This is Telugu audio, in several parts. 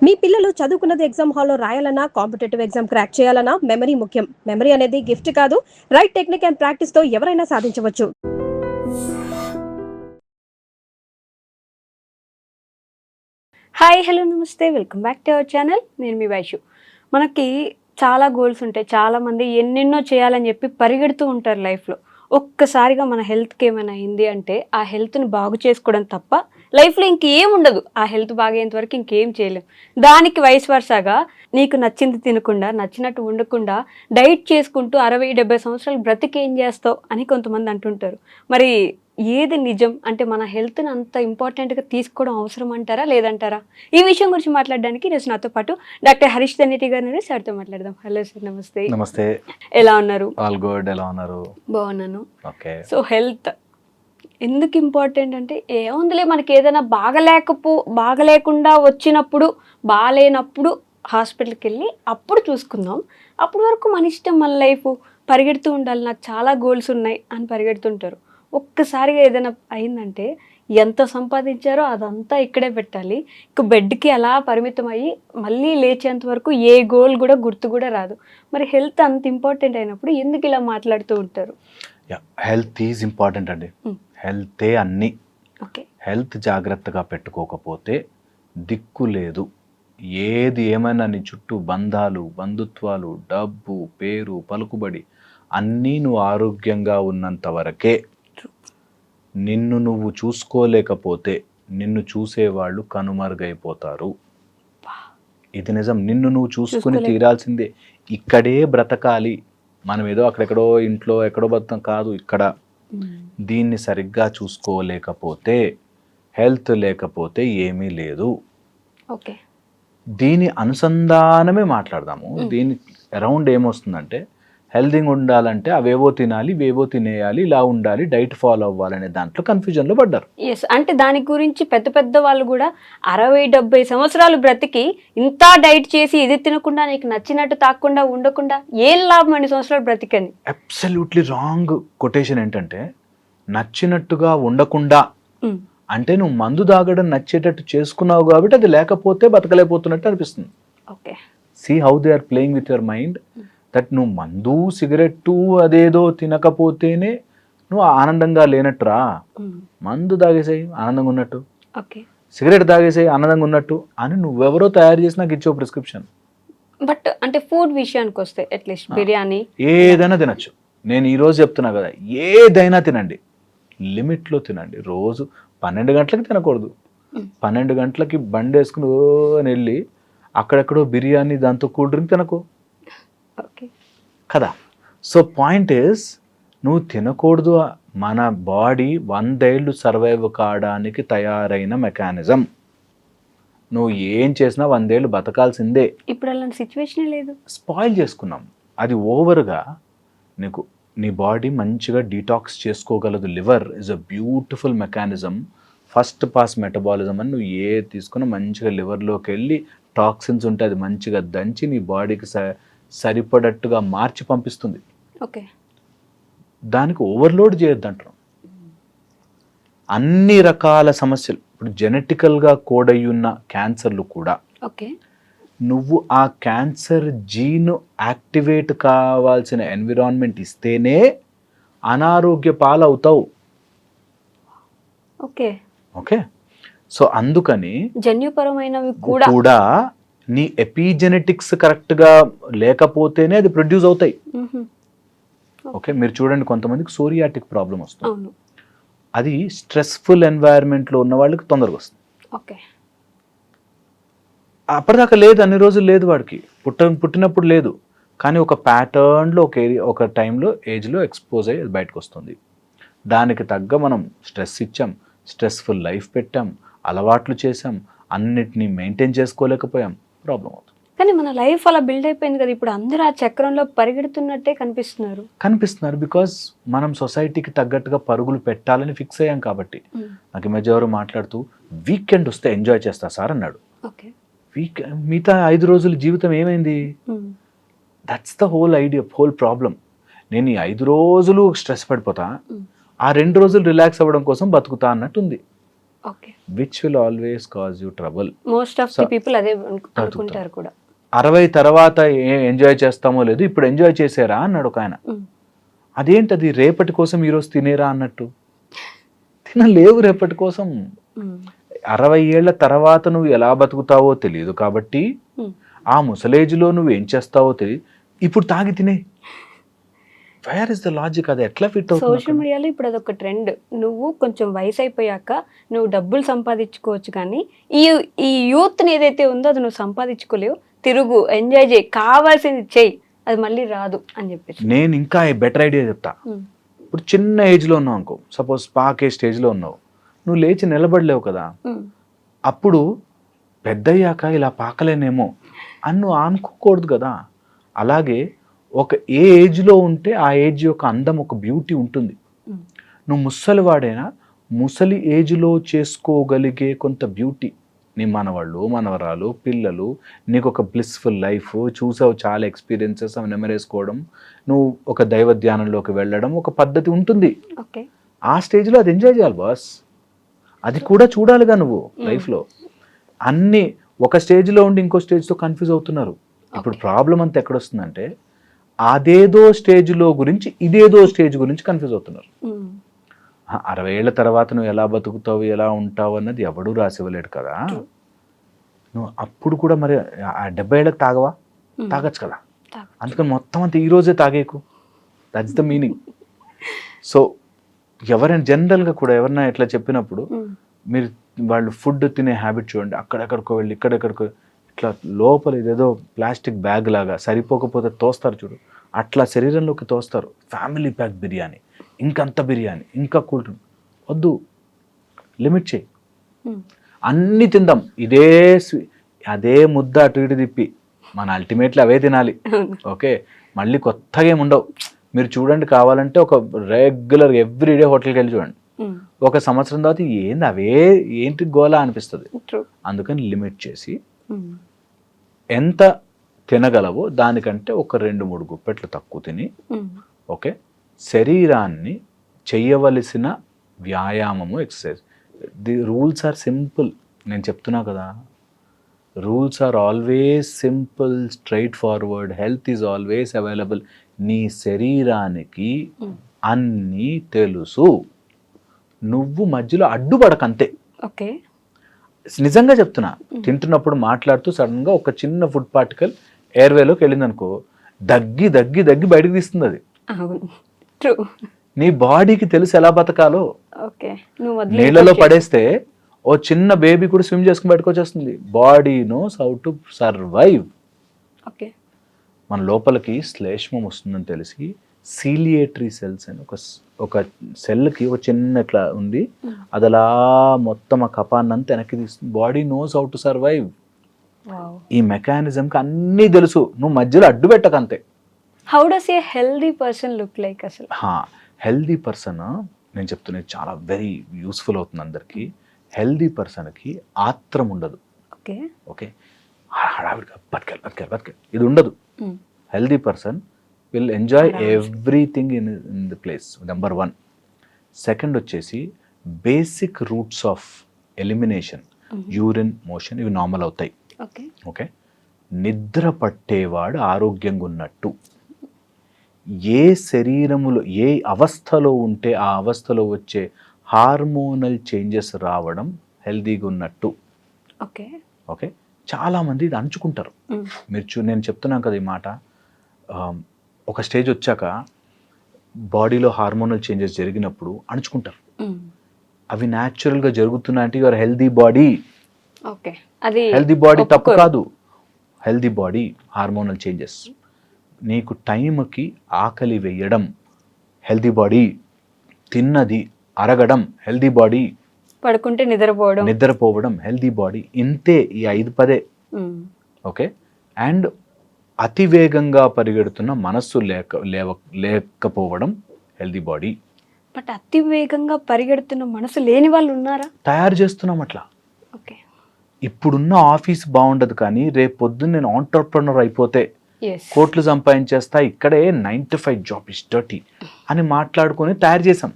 మీ పిల్లలు చదువుకున్నది ఎగ్జామ్ హాల్లో రాయాలన్నా కాంపిటేటివ్ ఎగ్జామ్ క్రాక్ చేయాలన్నా మెమరీ ముఖ్యం. మెమరీ అనేది గిఫ్ట్ కాదు, రైట్ టెక్నిక్ అండ్ ప్రాక్టీస్ తో ఎవరైనా సాధించవచ్చు. హాయ్ హలో నమస్తే welcome back to our channel. నేను మీ వైషు. మనకి చాలా గోల్స్ ఉంటాయి. చాలామంది ఎన్నెన్నో చేయాలని చెప్పి పరిగెడుతూ ఉంటారు లైఫ్లో. ఒక్కసారిగా మన హెల్త్కి ఏమైనా అయింది అంటే ఆ హెల్త్ని బాగు చేసుకోవడం తప్ప లైఫ్లో ఇంకేం ఉండదు. ఆ హెల్త్ బాగయ్యేంత వరకు ఇంకేం చేయలేం. దానికి వయసు వరుసగా నీకు నచ్చింది తినకుండా నచ్చినట్టు ఉండకుండా డైట్ చేసుకుంటూ 60-70 సంవత్సరాలు బ్రతికి ఏం చేస్తావు అని కొంతమంది అంటుంటారు. మరి ఏది నిజం? అంటే మన హెల్త్ని అంత ఇంపార్టెంట్గా తీసుకోవడం అవసరం అంటారా లేదంటారా? ఈ విషయం గురించి మాట్లాడడానికి ఈరోజు నాతో పాటు డాక్టర్ హరీష్ దనేటి గారు సార్తో మాట్లాడదాం. హలో సార్, నమస్తే. నమస్తే. ఎలా ఉన్నారు? All good. ఎలా ఉన్నారు? బాగున్నాను. ఓకే. సో హెల్త్ ఎందుకు ఇంపార్టెంట్ అంటే ఏముందిలే, మనకి ఏదైనా బాగలేకుండా వచ్చినప్పుడు బాగాలేనప్పుడు హాస్పిటల్కి వెళ్ళి అప్పుడు చూసుకుందాం. అప్పటి వరకు మన ఇష్టం, మన లైఫ్ పరిగెడుతూ ఉండాలి. నాకు చాలా గోల్స్ ఉన్నాయి అని పరిగెడుతుంటారు. ఒక్కసారిగా ఏదైనా అయిందంటే ఎంత సంపాదించారో అదంతా ఇక్కడే పెట్టాలి. ఇక బెడ్కి అలా పరిమితం అయ్యి మళ్ళీ లేచేంత వరకు ఏ గోల్ కూడా గుర్తు కూడా రాదు. మరి హెల్త్ అంత ఇంపార్టెంట్ అయినప్పుడు ఎందుకు ఇలా మాట్లాడుతూ ఉంటారు? హెల్త్ ఈజ్ ఇంపార్టెంట్ అండి. హెల్తే అన్నీ. ఓకే. హెల్త్ జాగ్రత్తగా పెట్టుకోకపోతే దిక్కు లేదు. ఏది ఏమైనా నీ చుట్టూ బంధాలు, బంధుత్వాలు, డబ్బు, పేరు, పలుకుబడి అన్నీ నువ్వు ఆరోగ్యంగా ఉన్నంత వరకే. నిన్ను నువ్వు చూసుకోలేకపోతే నిన్ను చూసేవాళ్ళు కనుమరుగైపోతారు. ఇది నిజం. నిన్ను నువ్వు చూసుకుని తీరాల్సిందే. ఇక్కడే బ్రతకాలి. మనం ఏదో అక్కడెక్కడో ఇంట్లో ఎక్కడో బతాం కాదు. ఇక్కడ దీన్ని సరిగ్గా చూసుకోలేకపోతే, హెల్త్ లేకపోతే ఏమీ లేదు. ఓకే. దీని అనుసంధానమే మాట్లాడదాము. దీని అరౌండ్ ఏమొస్తుందంటే, హెల్తీగా ఉండాలంటే అవేవో తినాలి, ఇవేవో తినేయాలి, ఇలా ఉండాలి, డైట్ ఫాలో అవ్వాలనే దాంట్లో కన్ఫ్యూజన్లో పడ్డారు. ఎస్, అంటే దాని గురించి పెద్ద పెద్ద వాళ్ళు కూడా 60-70 సంవత్సరాలు బ్రతికి ఇంత డైట్ చేసి ఇది తినకుండా నీకు నచ్చినట్టు తాకుండా ఉండకుండా ఏం లాభం అన్ని సంవత్సరాలు బ్రతికని. Absolutely wrong quotation. ఏంటంటే నచ్చినట్టుగా ఉండకుండా అంటే నువ్వు మందు తాగడం నచ్చేటట్టు చేసుకున్నావు కాబట్టి అది లేకపోతే బతకలేకపోతున్నట్టు అనిపిస్తుంది. Okay. See how they are playing with your mind. That నువ్వు మందు సిగరెట్టు అదేదో తినకపోతేనే నువ్వు ఆనందంగా లేనట్టురా. మందు తాగేసాయి ఆనందంగా ఉన్నట్టు, ఓకే, సిగరెట్ తాగేసాయి ఆనందంగా ఉన్నట్టు అని నువ్వెవరో తయారు చేసి నాకు ఇచ్చే ప్రిస్క్రిప్షన్. బట్ అంటే ఫుడ్ విషయానికి వస్తే అట్లీస్ట్ బిర్యానీ ఏదైనా తినచ్చు. నేను ఈరోజు చెప్తున్నా కదా, ఏదైనా తినండి, లిమిట్లో తినండి. రోజు 12 గంటలకి తినకూడదు. 12 గంటలకి బండి వేసుకుని ఓ అని వెళ్ళి అక్కడెక్కడో బిర్యానీ దాంతో కూల్ డ్రింక్ తినకు కదా. సో పాయింట్ ఈస్, నువ్వు తినకూడదు. మన బాడీ 100 ఏళ్ళు సర్వైవ్ కావడానికి తయారైన మెకానిజం. నువ్వు ఏం చేసినా 100 ఏళ్ళు బతకాల్సిందే. ఇప్పుడు అలాంటి సిచ్యువేషన్ లేదు. స్పాయిల్ చేసుకున్నాం. అది ఓవర్గా నీకు నీ బాడీ మంచిగా డీటాక్స్ చేసుకోగలదు. Liver is a beautiful mechanism. First pass metabolism అని నువ్వు ఏ తీసుకున్నా మంచిగా లివర్లోకి వెళ్ళి టాక్సిన్స్ ఉంటే అది మంచిగా దంచి నీ బాడీకి సరిపడట్టుగా మార్చి పంపిస్తుంది. ఓకే. దానికి ఓవర్లోడ్ చేయొద్దు అంటారు. అన్ని రకాల సమస్యలు, ఇప్పుడు జెనెటికల్గా కోడ్ అయి ఉన్న క్యాన్సర్లు కూడా, ఓకే, నువ్వు ఆ క్యాన్సర్ జీన్ యాక్టివేట్ కావాల్సిన ఎన్విరాన్మెంట్ ఇస్తేనే అనారోగ్య పాలవుతావు. ఓకే. ఓకే. సో అందుకని జన్యుపరమైనవి కూడా నీ ఎపిజెనెటిక్స్ కరెక్ట్గా లేకపోతేనే అది ప్రొడ్యూస్ అవుతాయి. ఓకే. మీరు చూడండి, కొంతమందికి సోరియాటిక్ ప్రాబ్లం వస్తుంది. అది స్ట్రెస్ఫుల్ ఎన్వైరన్మెంట్లో ఉన్న వాళ్ళకి తొందరగా వస్తుంది. ఓకే. అప్పటిదాకా లేదు, అన్ని రోజులు లేదు, వాడికి పుట్టినప్పుడు లేదు, కానీ ఒక ప్యాటర్న్లో ఒక టైంలో ఏజ్లో ఎక్స్పోజ్ అయ్యి బయటకు వస్తుంది. దానికి తగ్గ మనం స్ట్రెస్ ఇచ్చాం, స్ట్రెస్ఫుల్ లైఫ్ పెట్టాం, అలవాట్లు చేసాం, అన్నిటినీ మెయింటైన్ చేసుకోలేకపోయాం, ప్రాబ్లం అవుతుంది. కానీ మన లైఫ్ అలా బిల్డ్ అయిపోయింది కదా. ఇప్పుడు అందరూ ఆ చక్రంలో పరిగెడుతున్నట్టే కనిపిస్తున్నారు. బికాస్ మనం సొసైటీకి తగ్గట్టుగా పరుగులు పెట్టాలని ఫిక్స్ అయ్యాం కాబట్టి. నాకు ఈ మధ్య ఎవరు మాట్లాడుతూ వీకెండ్ వస్తే ఎంజాయ్ చేస్తా సార్ అన్నాడు. మిగతా 5 రోజుల జీవితం ఏమైంది? That's the whole idea, whole problem. నేను ఈ 5 రోజులు స్ట్రెస్ పడిపోతా, ఆ 2 రోజులు రిలాక్స్ అవ్వడం కోసం బతుకుతా అన్నట్టుంది. Okay. Which will always cause you trouble. Most of the people అదే అనుకుంటారు కూడా. 60 తర్వాత ఎంజాయ్ చేస్తామో లేదు, ఇప్పుడు ఎంజాయ్ చేసారా అన్నాడు ఒక ఆయన. అదేంటది, రేపటి కోసం ఈరోజు తినేరా అన్నట్టు. తినలేవు రేపటి కోసం. 60 ఏళ్ల తర్వాత నువ్వు ఎలా బతుకుతావో తెలియదు కాబట్టి, ఆ ముసలేజ్లో నువ్వు ఏం చేస్తావో తెలియదు, ఇప్పుడు తాగి తినే. Where is the logic? అది ఎట్లా ఫిట్ అవుతుంది? సోషల్ మీడియాలో ఇప్పుడు అదొక ట్రెండ్. నువ్వు కొంచెం వయసు అయిపోయాక నువ్వు డబ్బులు సంపాదించుకోవచ్చు, కానీ ఈ యూత్ని ఏదైతే ఉందో అది నువ్వు సంపాదించుకోలేవు. తిరుగు, ఎంజాయ్ చేయి, కావాల్సింది చెయ్యి, అది మళ్ళీ రాదు అని చెప్పేసి. నేను ఇంకా బెటర్ ఐడియా చెప్తా. ఇప్పుడు చిన్న ఏజ్లో ఉన్నావు అనుకో, సపోజ్ పాకే స్టేజ్లో ఉన్నావు, నువ్వు లేచి నిలబడలేవు కదా, అప్పుడు పెద్దయ్యాక ఇలా పాకలేనేమో అని నువ్వు అనుకోకూడదు కదా. అలాగే ఒక ఏ ఏజ్లో ఉంటే ఆ ఏజ్ యొక్క అందం, ఒక బ్యూటీ ఉంటుంది. నువ్వు ముసలివాడైనా ముసలి ఏజ్లో చేసుకోగలిగే కొంత బ్యూటీ, నీ మనవాళ్ళు, మనవరాలు, పిల్లలు, నీకు ఒక బ్లిస్ఫుల్ లైఫ్ చూసావు, చాలా ఎక్స్పీరియన్సెస్ అవి నెమరేసుకోవడం, నువ్వు ఒక దైవ ధ్యానంలోకి వెళ్ళడం, ఒక పద్ధతి ఉంటుంది. ఆ స్టేజ్లో అది ఎంజాయ్ చేయాలి బాస్. అది కూడా చూడాలిగా నువ్వు లైఫ్లో. అన్నీ ఒక స్టేజ్లో ఉండి ఇంకో స్టేజ్తో కన్ఫ్యూజ్ అవుతున్నారు. ఇప్పుడు ప్రాబ్లం అంతా ఎక్కడొస్తుందంటే, అదేదో స్టేజ్లో గురించి ఇదేదో స్టేజ్ గురించి కన్ఫ్యూజ్ అవుతున్నారు. 60 ఏళ్ల తర్వాత నువ్వు ఎలా బతుకుతావు, ఎలా ఉంటావు అన్నది ఎవడూ రాసివ్వలేడు కదా. నువ్వు అప్పుడు కూడా మరి ఆ 70 ఏళ్ళకి తాగవా? తాగచ్చు కదా. అందుకని మొత్తం అంతా ఈరోజే తాగేకు. That's the meaning. సో ఎవరైనా జనరల్గా కూడా ఎవరైనా ఇట్లా చెప్పినప్పుడు, మీరు వాళ్ళు ఫుడ్ తినే హ్యాబిట్ చూడండి. అక్కడెక్కడికో వెళ్ళి ఇక్కడెక్కడికో ఇట్లా లోపల ఇదేదో ప్లాస్టిక్ బ్యాగ్ లాగా సరిపోకపోతే తోస్తారు చూడు, అట్లా శరీరంలోకి తోస్తారు. ఫ్యామిలీ ప్యాక్ బిర్యానీ, ఇంకంత బిర్యానీ, ఇంకా కూల్ డ్రింక్ వద్దు, లిమిట్ చేయి. అన్నీ తిందాం, అదే ముద్ద అటు ఇటు తిప్పి మన అల్టిమేట్లీ అవే తినాలి. ఓకే, మళ్ళీ కొత్తగా ఏమి ఉండవు. మీరు చూడండి, కావాలంటే ఒక రెగ్యులర్ ఎవ్రీడే హోటల్కి వెళ్ళి చూడండి, ఒక సంవత్సరం తర్వాత ఏంటి గోలా అనిపిస్తుంది. అందుకని లిమిట్ చేసి ఎంత తినగలవో దానికంటే ఒక 2-3 గుప్పెట్లు తక్కువ తిని, ఓకే, శరీరాన్ని చెయ్యవలసిన వ్యాయామము, exercise. The rules are simple. నేను చెప్తున్నా కదా, rules are always simple, straightforward. Health is always available. నీ శరీరానికి అన్నీ తెలుసు, నువ్వు మధ్యలో అడ్డుపడకంతే. ఓకే, నిజంగా చెప్తున్నా. తింటున్నప్పుడు మాట్లాడుతూ సడన్గా ఒక చిన్న ఫుడ్ పార్టికల్ ఎయిర్వేలోకి వెళ్ళింది అనుకో, దగ్గి దగ్గి దగ్గి బయటకు తీస్తుంది అది. నీ బాడీకి తెలుసు ఎలా బతకాలో. నీళ్ళలో పడేస్తే ఓ చిన్న బేబీ కూడా స్విమ్ చేసుకుని బయటకు వచ్చేస్తుంది. Body knows how to survive. మన లోపలికి శ్లేష్మం వస్తుందని తెలిసి సీలియేటరీ సెల్స్ అని ఒక సెల్కి ఒక చిన్న ఇట్లా ఉంది, అది అలా మొత్తం ఆ కపాన్నంతా వెనక్కి తీస్తుంది. Body knows how to survive. ఈ మెకానిజంకి అన్నీ తెలుసు, నువ్వు మధ్యలో అడ్డు పెట్టకంతే. How does a healthy person look like అసలు? హెల్దీ పర్సన్ నేను చెప్తున్నది చాలా వెరీ యూస్ఫుల్ అవుతుంది అందరికీ. హెల్దీ పర్సన్కి ఆత్రం ఉండదు. ఓకే, హడావిడిగా బతకాలి ఇది ఉండదు. Healthy person will enjoy everything in the place, number 1. Second వచ్చేసి basic roots of elimination, urine, motion, ఇవి నార్మల్ అవుతాయి. ఓకే, నిద్ర పట్టేవాడు ఆరోగ్యంగా ఉన్నట్టు. ఏ శరీరములో ఏ అవస్థలో ఉంటే ఆ అవస్థలో వచ్చే హార్మోనల్ చేంజెస్ రావడం హెల్దీగా ఉన్నట్టు. ఓకే, చాలామంది ఇది అంచుకుంటారు. నేను చెప్తున్నాను కదా ఈ మాట. ఒక స్టేజ్ వచ్చాక బాడీలో హార్మోనల్ చేంజెస్ జరిగినప్పుడు అణుచుకుంటారు. అవి న్యాచురల్గా జరుగుతున్నాయంటే your healthy body. Healthy body తప్పు కాదు. Healthy body, hormonal changes. నీకు టైంకి ఆకలి వేయడం హెల్దీ బాడీ, తిన్నది అరగడం హెల్దీ బాడీ, పడుకుంటే నిద్రపోవడం హెల్దీ బాడీ. ఇంతే ఈ 5-10. ఓకే, అండ్ అతివేగంగా పరిగెడుతున్న మనస్సు లేకపోవడం హెల్దీ బాడీ. బట్ అతివేగంగా పరిగెడుతున్న మనసు లేని వాళ్ళు ఉన్నారా? తయారు చేస్తున్నాం అట్లా. ఇప్పుడున్న ఆఫీస్ బాగుండదు, కానీ రేపు పొద్దున్న నేను ఆంటర్ప్రెనర్ అయిపోతే కోట్లు సంపాదించేస్తా, ఇక్కడే 9 to 5 జాబ్ ఇస్ డర్టీ అని మాట్లాడుకొని తయారు చేసాం.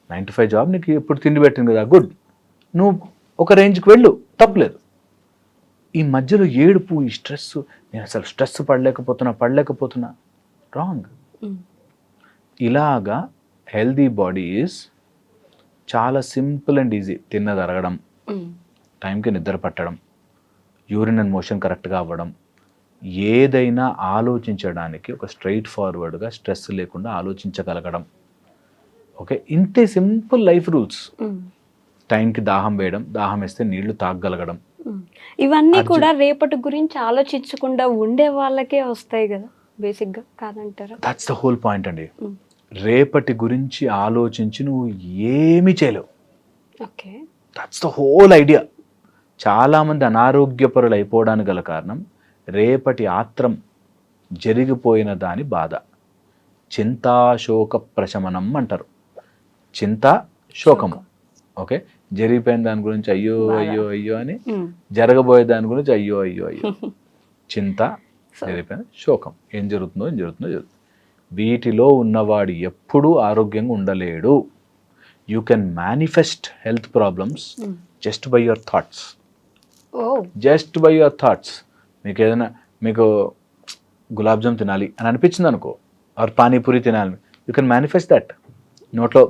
9 to 5 జాబ్ నీకు ఎప్పుడు తిండి పెట్టింది కదా, గుడ్, నువ్వు ఒక రేంజ్కి వెళ్ళు, తప్పలేదు. ఈ మధ్యలో ఏడుపు, ఈ స్ట్రెస్, నేను అసలు స్ట్రెస్ పడలేకపోతున్నా రాంగ్. ఇలాగా హెల్దీ బాడీ ఈజ్ చాలా సింపుల్ అండ్ ఈజీ. తిన్నది అరగడం, టైంకి నిద్ర పట్టడం, యూరిన్ అండ్ మోషన్ కరెక్ట్గా అవ్వడం, ఏదైనా ఆలోచించడానికి ఒక స్ట్రైట్ ఫార్వర్డ్గా స్ట్రెస్ లేకుండా ఆలోచించగలగడం. ఓకే, ఇంతే సింపుల్ లైఫ్ రూల్స్. టైంకి దాహం వేయడం, దాహం వేస్తే నీళ్లు తాగగలగడం. ఇవన్నీ కూడా రేపటి గురించి ఆలోచించకుండా ఉండే వాళ్ళకే వస్తాయి కదా బేసిక్గా, కాదంటారా? దట్స్ ద హోల్ పాయింట్ అండి. రేపటి గురించి ఆలోచించి నువ్వు ఏమీ చేయలేవు. Okay, that's the whole idea. చాలామంది అనారోగ్యపరులు అయిపోవడానికి గల కారణం రేపటి ఆత్రం, జరిగిపోయిన దాని బాధ. చింతాశోక ప్రశమనం అంటారు. చింత, శోకము. ఓకే, జరిగిపోయిన దాని గురించి అయ్యో అయ్యో అయ్యో అని, జరగబోయే దాని గురించి అయ్యో అయ్యో అయ్యో. చింత, జరిగిపోయిన శోకం. ఏం జరుగుతుందో. వీటిలో ఉన్నవాడు ఎప్పుడూ ఆరోగ్యంగా ఉండలేడు. You can manifest health problems just by your thoughts. Just by your thoughts. మీకు ఏదైనా, మీకు గులాబ్ జామ్ తినాలి అని అనిపించింది అనుకో, ఆర్ పానీపూరి తినాలి, యూ కెన్ మేనిఫెస్ట్ దట్. నోట్లో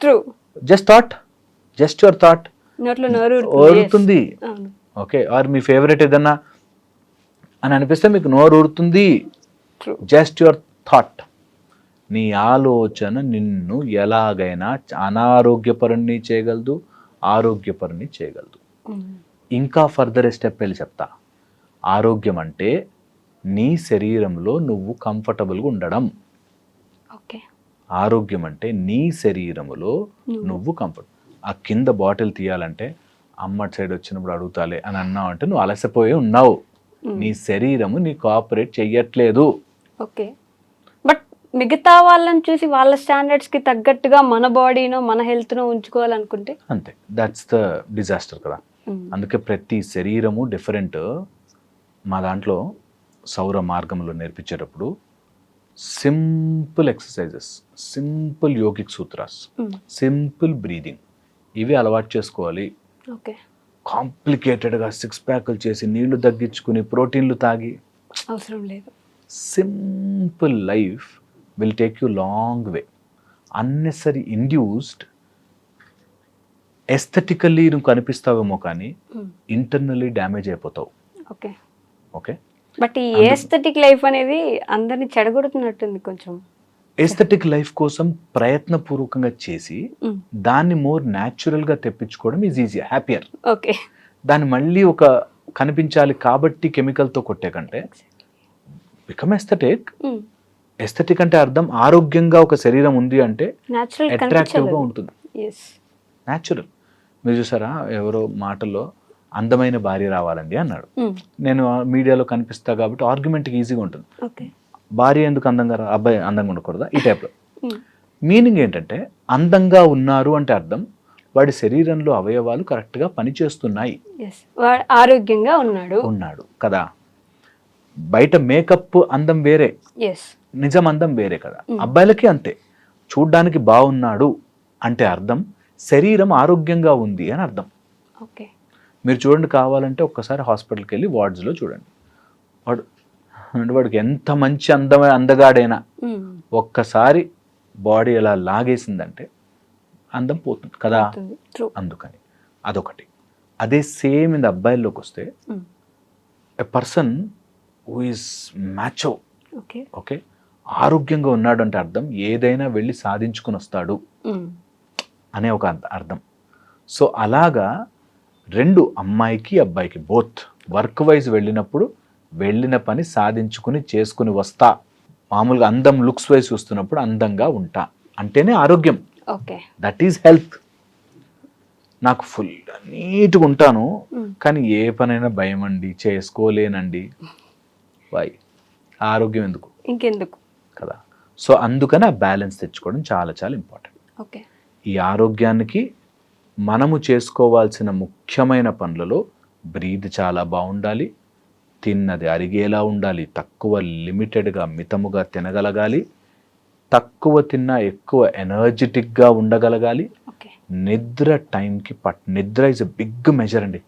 ట్రూ, జస్ట్ యువర్ థాట్ ఊరుతుంది. ఓకే, ఆర్ మీ ఫేవరెట్ ఏదన్నా అని అనిపిస్తే మీకు నోరు ఊరుతుంది. Just your thought. నీ ఆలోచన నిన్ను ఎలాగైనా అనారోగ్యపరుణ్ణి చేయగలదు, ఆరోగ్యపరుణ్ణి చేయగలదు. ఇంకా ఫర్దర్ స్టెప్ వెళ్ళి చెప్తా. ఆరోగ్యం అంటే నీ శరీరంలో నువ్వు కంఫర్టబుల్గా ఉండడం. ఆరోగ్యం అంటే నీ శరీరములో నువ్వు కంఫర్ట్. ఆ కింద బాటిల్ తీయాలంటే అమ్మ సైడ్ వచ్చినప్పుడు అడుగుతాలే అని అన్నావు అంటే నువ్వు అలసిపోయి ఉన్నావు. నీ శరీరము నీ కోఆపరేట్ చెయ్యట్లేదు. ఓకే, బట్ మిగతా వాళ్ళని చూసి వాళ్ళ స్టాండర్డ్స్కి తగ్గట్టుగా మన బాడీనో మన హెల్త్నో ఉంచుకోవాలనుకుంటే అంతే. దట్స్ ద డిజాస్టర్ కదా. అందుకే ప్రతి శరీరము డిఫరెంట్. మా దాంట్లో సౌర మార్గంలో నేర్పించేటప్పుడు simple exercises, simple yogic sutras, simple breathing, ఇవి అలవాటు చేసుకోవాలి. ఓకే, కాంప్లికేటెడ్గా 6 ప్యాకులు చేసి నీళ్లు తగ్గించుకుని ప్రోటీన్లు తాగి అవసరం లేదు. Simple life will take you long way. Unnecessary induced aesthetically నువ్వు కనిపిస్తావేమో కానీ ఇంటర్నల్లీ డ్యామేజ్ అయిపోతావు. ఓకే ఓకే, బట్ ఈ ఎస్థెటిక్ లైఫ్ అనేది అందరిని చెడగొడుతున్నట్టుంది కొంచెం. ఎస్థెటిక్ లైఫ్ కోసం ప్రయత్నపూర్వకంగా చేసి దాన్ని మోర్ న్యాచురల్గా తెప్పించుకోవడం ఈజ్ ఈజీ, హ్యాపియర్. ఓకే, దాన్ని మళ్ళీ ఒక కనిపించాలి కాబట్టి కెమికల్తో కొట్టే కంటే బికమ్ ఎస్థెటిక్. ఎస్థెటిక్ అంటే అర్థం ఆరోగ్యంగా ఒక శరీరం ఉంది అంటే అట్రాక్టివ్గా ఉంటుంది, న్యాచురల్. మీరు చూసారా, ఎవరో మాటల్లో అందమైన భార్య రావాలండి అన్నాడు. నేను మీడియాలో కనిపిస్తా కాబట్టి ఆర్గ్యుమెంట్కి ఈజీగా ఉంటుంది. భార్య ఎందుకు అందంగా అబ్బాయి అందంగా ఉండకూడదా, ఈ టైప్లో. మీనింగ్ ఏంటంటే అందంగా ఉన్నారు అంటే అర్థం వాడి శరీరంలో అవయవాలు కరెక్ట్గా పనిచేస్తున్నాయి, ఆరోగ్యంగా ఉన్నాడు కదా. బయట మేకప్ అందం వేరే, నిజం అందం వేరే కదా. అబ్బాయిలకి అంతే. చూడ్డానికి బాగున్నాడు అంటే అర్థం శరీరం ఆరోగ్యంగా ఉంది అని అర్థం. ఓకే, మీరు చూడండి, కావాలంటే ఒక్కసారి హాస్పిటల్కి వెళ్ళి వార్డ్స్లో చూడండి. వాడికి ఎంత మంచి అందగాడైనా ఒక్కసారి బాడీ ఎలా లాగేసిందంటే అందం పోతుంది కదా. అందుకని అదొకటి. అదే సేమ్ ఇంత అబ్బాయిల్లోకి వస్తే a person who is మ్యాచో, okay, ఆరోగ్యంగా ఉన్నాడు అంటే అర్థం ఏదైనా వెళ్ళి సాధించుకుని వస్తాడు అనే ఒక అర్థం. సో అలాగా రెండు, అమ్మాయికి అబ్బాయికి బోత్ వర్క్ వైజ్ వెళ్ళినప్పుడు వెళ్ళిన పని సాధించుకుని చేసుకుని వస్తా. మామూలుగా అందం లుక్స్ వైజ్ చూస్తున్నప్పుడు అందంగా ఉంటా అంటేనే ఆరోగ్యం. That is health. నాకు ఫుల్ నీట్గా ఉంటాను కానీ ఏ పనైనా భయం అండి, చేసుకోలేనండి, వై? ఆరోగ్యం ఎందుకు, ఇంకెందుకు కదా. సో అందుకని ఆ బ్యాలెన్స్ తెచ్చుకోవడం చాలా చాలా ఇంపార్టెంట్. ఈ ఆరోగ్యానికి మనము చేసుకోవాల్సిన ముఖ్యమైన పనులలో బ్రీద్ చాలా బాగుండాలి, తిన్నది అరిగేలా ఉండాలి, తక్కువ లిమిటెడ్గా మితముగా తినగలగాలి, తక్కువ తిన్నా ఎక్కువ ఎనర్జెటిక్గా ఉండగలగాలి, ఓకే. నిద్ర టైంకి నిద్ర ఇస్ ఎ బిగ్ మెజర్ అండి.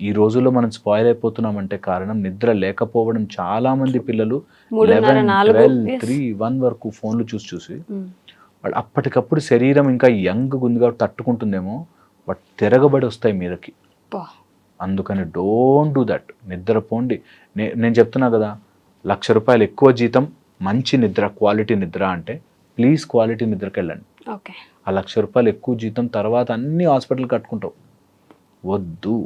ఈ రోజుల్లో మనం స్పాయిల్ అయిపోతున్నామంటే కారణం నిద్ర లేకపోవడం. చాలా మంది పిల్లలు 11, 12, 3, 1 వరకు ఫోన్లు చూసి వాళ్ళు అప్పటికప్పుడు శరీరం ఇంకా యంగ్ గుందిగా తట్టుకుంటుందేమో, బట్ తిరగబడి వస్తాయి మీదకి. అందుకని డోంట్ డూ దట్. నిద్రపోండి. నేను చెప్తున్నా కదా, ₹1,00,000 ఎక్కువ జీతం, మంచి నిద్ర, క్వాలిటీ నిద్ర అంటే ప్లీజ్ క్వాలిటీ నిద్రకి వెళ్ళండి. ఆ ₹1,00,000 ఎక్కువ జీతం తర్వాత అన్ని హాస్పిటల్ కట్టుకుంటావు, వద్దు.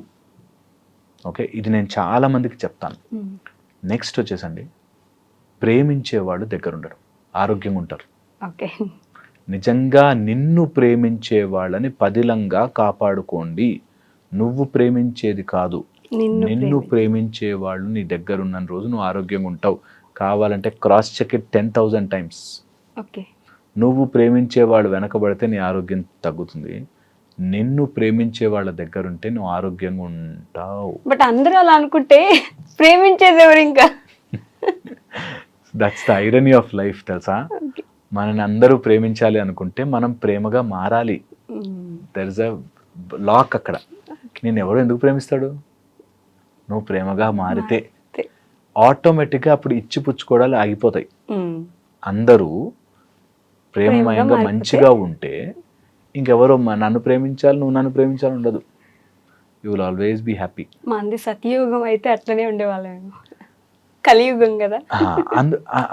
ఓకే, ఇది నేను చాలా మందికి చెప్తాను. నెక్స్ట్ వచ్చేసండి, ప్రేమించేవాడు దగ్గర ఉండరు, ఆరోగ్యంగా ఉంటారు. నిజంగా నిన్ను ప్రేమించే వాళ్ళని పదిలంగా కాపాడుకోండి. నువ్వు ప్రేమించేది కాదు, నిన్ను ప్రేమించే వాళ్ళు నీ దగ్గర ఉన్న రోజు నువ్వు ఆరోగ్యంగా ఉంటావు. కావాలంటే క్రాస్ చెక్ ఇట్ 10,000 times. నువ్వు ప్రేమించే వాళ్ళు వెనకబడితే నీ ఆరోగ్యం తగ్గుతుంది. నిన్ను ప్రేమించే వాళ్ళ దగ్గర ఉంటే నువ్వు ఆరోగ్యంగా ఉంటావు. బట్ అందరూ అలా అనుకుంటే ప్రేమించేది ఎవరు ఇంకా? That's the irony of life, తెలుసా? మనని అందరూ ప్రేమించాలి అనుకుంటే మనం ప్రేమగా మారాలి. దర్ ఇస్ అ లాక్ అక్కడ. నేను ఎవరు ఎందుకు ప్రేమిస్తాడు? నువ్వు ప్రేమగా మారితే ఆటోమేటిక్గా అప్పుడు ఇచ్చి పుచ్చుకోవడాలు ఆగిపోతాయి. అందరూ ప్రేమమయంగా మంచిగా ఉంటే ఇంకెవరో నన్ను ప్రేమించాలి, నువ్వు నన్ను ప్రేమించాలి ఉండదు. You will always be happy. మంది సత్యయుగం అయితే అట్లనే ఉండేవాళ్ళేమో, కలియుగం కదా.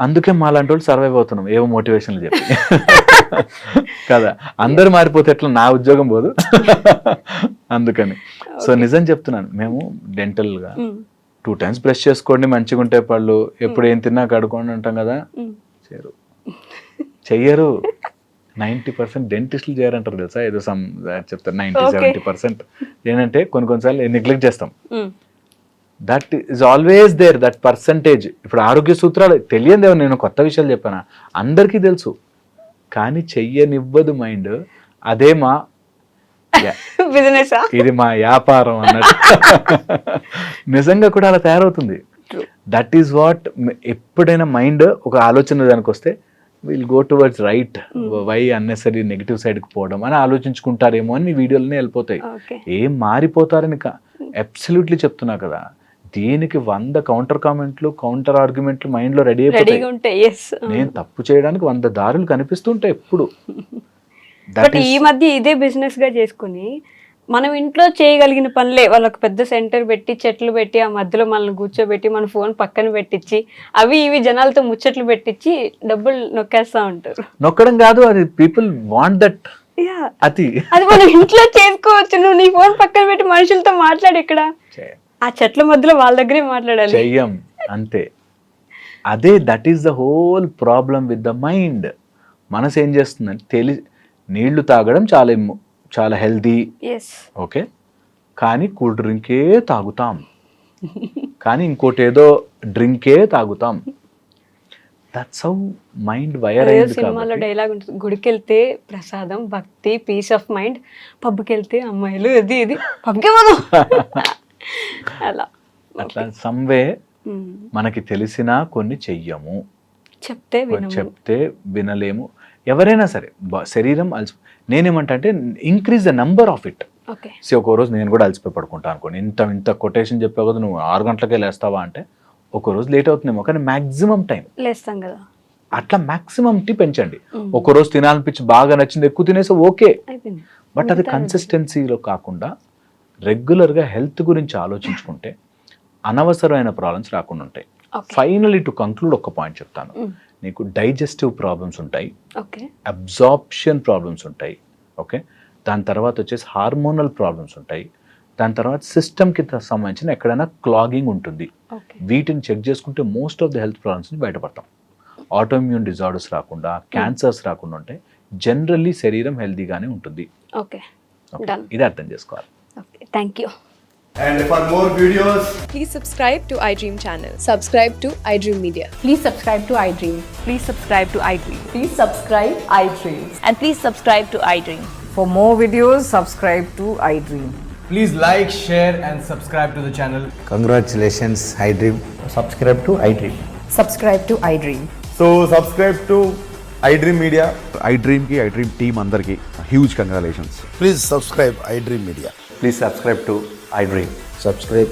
అందుకే మాలాంటి వాళ్ళు సర్వైవ్ అవుతున్నాం, ఏవో మోటివేషన్లు చెప్పి కదా. అందరూ మారిపోతే ఎట్లా, నా ఉద్యోగం పోదు. అందుకని సో నిజం చెప్తున్నాను, మేము డెంటల్గా 2 times బ్రష్ చేసుకోండి మంచిగా ఉంటే పళ్ళు, ఎప్పుడు ఏం తిన్నా కడుకోండి అంటాం కదా, చెయ్యరు. 90% డెంటిస్టులు చేయరంటారు, తెలుసా? ఏదో చెప్తారు 90-70%. ఏంటంటే కొన్నిసార్లు నెగ్లెక్ట్ చేస్తాం. That is always there, that percentage. ఇప్పుడు ఆరోగ్య సూత్రాలు తెలియదేమో, నేను కొత్త విషయాలు చెప్పానా, అందరికీ తెలుసు, కానీ చెయ్యనివ్వదు మైండ్. అదే మా బిజినెస్, ఇది మా వ్యాపారం అన్నట్టు. నిజంగా కూడా అలా తయారవుతుంది. That is what. ఎప్పుడైనా మైండ్ ఒక ఆలోచన దానికి వస్తే will go towards right, why unnecessary negative సైడ్కి పోవడం అని ఆలోచించుకుంటారేమో అని మీ వీడియోలోనే వెళ్ళిపోతాయి. ఏం మారిపోతారని అబ్సల్యూట్లీ చెప్తున్నా కదా. దీనికి 100 కౌంటర్ కామెంట్లు, కౌంటర్ ఆర్గ్యుమెంట్లు మైండ్లో రెడీ అయిపోతాయి. నేను తప్పు చేయడానికి 100 దారులు కనిపిస్తుంటాయి ఎప్పుడు. బట్ ఈ మధ్య ఇదే బిజినెస్ గా చేసుకుని మనం ఇంట్లో చేయగలిగిన పనులే, వాళ్ళకి పెద్ద సెంటర్ పెట్టి, చెట్లు పెట్టి, ఆ మధ్యలో మనల్ని కూర్చోబెట్టి, మన ఫోన్ పక్కన పెట్టించి, అవి ఇవి జనాలతో ముచ్చట్లు పెట్టించి డబ్బులు నొక్కేస్తా ఉంటారు. నొక్కడం కాదు, అది పీపుల్ వాంట్ దట్. అది మనం ఇంట్లో చేసుకోవచ్చు. నువ్వు నీ ఫోన్ పక్కన పెట్టి మనుషులతో మాట్లాడు, ఇక్కడ ఆ చెట్ల మధ్యలో వాళ్ళ దగ్గరే మాట్లాడాలి. చెయ్యం అంతే. అదే that is the whole problem with the mind. మనసు ఏం చేస్తుందంటే నీళ్లు తాగడం చాలా హెల్దీ, ఓకే, కానీ కూల్ డ్రింకే తాగుతాం, కానీ ఇంకోటి ఏదో డ్రింకే తాగుతాం. దట్స్ హౌ మైండ్ వైర్ అయింది. సినిమాలో డైలాగ్ ఉంటుంది, గుడికి వెళ్తే ప్రసాదం, భక్తి, పీస్ ఆఫ్ మైండ్, పబ్కి వెళ్తే అమ్మాయిలు, ఇది పబ్కే మనం అట్లా సమ్వే మనకి తెలిసినా కొన్ని చెయ్యము, చెప్తే వినలేము. ఎవరైనా సరే శరీరం నేనేమంటా అంటే increase the number of it. ఒక రోజు నేను కూడా అలసిపోయి పడుకుంటాను అనుకోండి, ఇంత కొటేషన్ చెప్పావు కదా, నువ్వు 6 గంటలకే లేస్తావా అంటే ఒక రోజు లేట్ అవుతుందేమో, కానీ మాక్సిమం టైం లేస్తాం కదా. అట్లా మాక్సిమం టీ పెంచండి. ఒక రోజు తినాలనిపించి బాగా నచ్చింది ఎక్కువ తినేసి ఓకే, బట్ అది కన్సిస్టెన్సీలో కాకుండా రెగ్యులర్గా హెల్త్ గురించి ఆలోచించుకుంటే అనవసరమైన ప్రాబ్లమ్స్ రాకుండా ఉంటాయి. ఫైనలీ టు కంక్లూడ్ ఒక పాయింట్ చెప్తాను. నీకు డైజెస్టివ్ ప్రాబ్లమ్స్ ఉంటాయి, అబ్జార్ప్షన్ ప్రాబ్లమ్స్ ఉంటాయి, ఓకే, దాని తర్వాత వచ్చేసి హార్మోనల్ ప్రాబ్లమ్స్ ఉంటాయి, దాని తర్వాత సిస్టమ్కి సంబంధించిన ఎక్కడైనా క్లాగింగ్ ఉంటుంది. వీటిని చెక్ చేసుకుంటే మోస్ట్ ఆఫ్ ద హెల్త్ ప్రాబ్లమ్స్ని బయటపడతాం. ఆటోఇమ్యూన్ డిజార్డర్స్ రాకుండా, క్యాన్సర్స్ రాకుండా ఉంటే జనరల్లీ శరీరం హెల్తీగానే ఉంటుంది. ఇది అర్థం చేసుకోవాలి. Thank you. And for more videos, please subscribe to iDream channel. Subscribe to iDream Media. Please subscribe to iDream. Please subscribe to iDream. Please subscribe iDream. And please subscribe to iDream. For more videos, subscribe to iDream. please like, share and subscribe to the channel. Congratulations, iDream. Subscribe to iDream. Subscribe to iDream. So subscribe to iDream Media. iDream team అందరికి huge congratulations. Please subscribe iDream Media. Please subscribe to iDream. Subscribe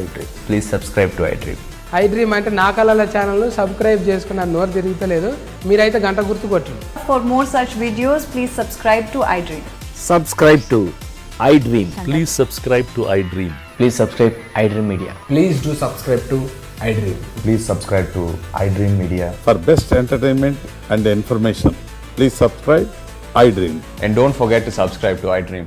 iDream. Please subscribe to iDream. iDream అంటే నా కళల ఛానల్ను సబ్స్క్రైబ్ చేసుకున్న నోరు తిరుగుతలేదు, మీరైతే గంట గుర్తు కొట్టండి. For more such videos, please subscribe to iDream. Subscribe to iDream. Please subscribe to iDream. Please subscribe iDream Media. Please do subscribe to iDream. Please subscribe to iDream Media. For best entertainment and information, please subscribe iDream. And don't forget to subscribe to iDream.